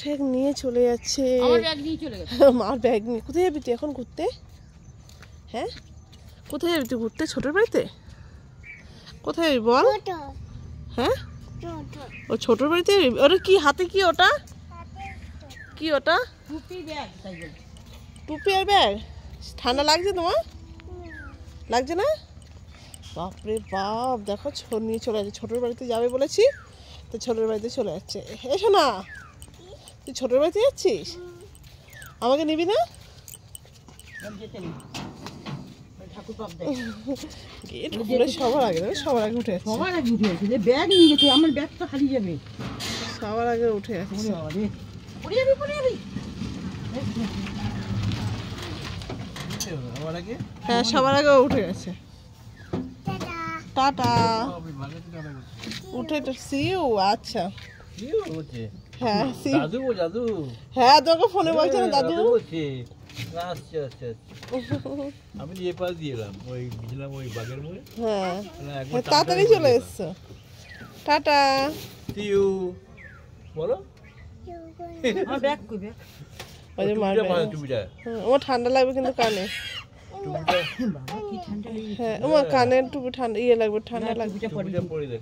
ঠ্যাগ নিয়ে চলে যাচ্ছে। মার ব্যাগ নিয়ে কোথায় যাবি তুই এখন ঘুরতে? হ্যাঁ কোথায় যাবি তুই ঘুরতে? ছোটোর বাড়িতে? কোথায় যাবি বল? হ্যাঁ ও ছোটোর বাড়িতে যাবি? ওটা কি হাতে? কি ওটা? কি ওটা? টুপি আর ব্যাগ। ঠান্ডা লাগছে তোমার? লাগছে না? বাপরে বাপ, দেখো নিয়ে চলে যাচ্ছে। ছোটোর বাড়িতে যাবে বলেছি তো ছোটোর বাড়িতে চলে যাচ্ছে। এসো না, তুই ছোটোর বাড়িতে যাচ্ছিস? আমাকে নিবি না? গেট খুলে সবার আগে সবার আগে উঠে যাচ্ছে। ব্যাগ নিয়ে গেছে, আমার ব্যাগ তো হারিয়ে যাবে। সবার আগে উঠে যাচ্ছে। হ্যাঁ সবার আগে উঠে গেছে। টাটা। উঠে তো সিউ। আচ্ছা হ্যাঁ দাদু। হ্যাঁ তোকে ফোনে বলছে না দাদু? আমি নিয়ে পাশ দিলাম ওই বুঝলাম ওই বাগের মুখে। হ্যাঁ তাড়াতাড়ি চলে এসছো। টাটা। সিউ বলো। আমার ব্যাগ কই? ব্যাগ ওই যে মার ব্যাগ। ও ঠান্ডা লাগবে কিন্তু কানে। বাবা কি ঠান্ডা লেগেছে। হ্যাঁ ও কানে টুপি ঠান্ডা লাগবে, ঠান্ডা লাগবে। টুপিটা পরে দে।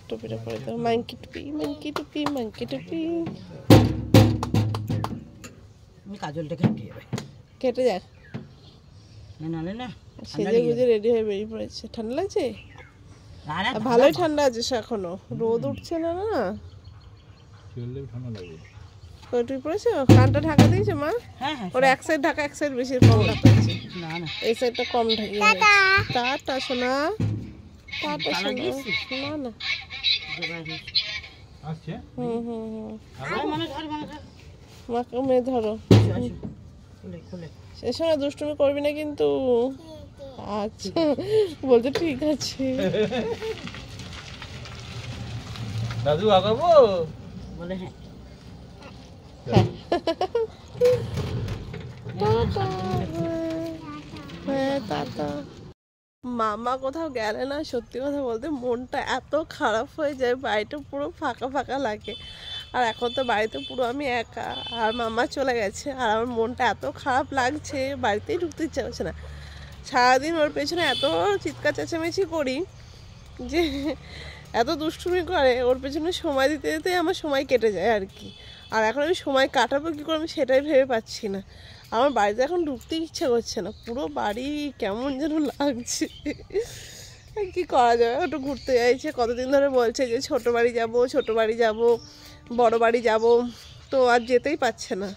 টুপিটা পরে দাও। মাংকি টুপি। আমি কাজলটা কেটে যাবে। কেটে যাক না সেজে গুজে রেডি হয়ে বেরিয়ে পড়েছে। ঠান্ডা লাগছে? ভালোই ঠান্ডা আছে এখনো, রোদ উঠছে না। না ঠান্ডা লাগে। টুপি পরেছো? কানটা ঢাকা দিয়েছে মা? ওর এক সাইড ঢাকা, এক সাইড বেশি কম ঢাকা আছে। এই সাইডটা কম ঢাকি। টাটা সোনা। টাটা সোনা। না আচ্ছা মাকে মেয়ে ধরো। শেষ না, দুষ্টুমি করবি না কিন্তু। আচ্ছা বলতে ঠিক আছে। দাদু আগাবো বলে হ্যাঁ। হ্যাঁ টাটা। মামা কোথাও গেলে না, সত্যি কথা বলতে মনটা এত খারাপ হয়ে যায়, বাড়িটা পুরো ফাঁকা ফাঁকা লাগে। আর এখন তো বাড়িতে পুরো আমি একা, আর মামা চলে গেছে, আর আমার মনটা এত খারাপ লাগছে, বাড়িতেই ঢুকতে ইচ্ছা করছে না। সারাদিন ওর পেছনে এত চিৎকার চেঁচামেচি করি যে, এত দুষ্টুমি করে, ওর পেছনে সময় দিতে দিতে আমার সময় কেটে যায় আর কি। আর এখন আমি সময় কাটাবো কী করে আমি সেটাই ভেবে পাচ্ছি না। আমার বাড়িতে এখন ঢুকতে ইচ্ছা করছে না, পুরো বাড়ি কেমন যেন লাগছে। কি করা যাবে, একটু ঘুরতে যাইছে, কতদিন ধরে বলছে যে ছোটো বাড়ি যাব, বড় বাড়ি যাব, তো আর যেতেই পারছে না।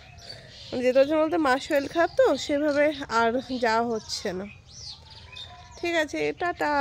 যেতে হচ্ছে বলতে মার শরীর খারাপ তো, সেভাবে আর যাওয়া হচ্ছে না। ঠিক আছে টাটা।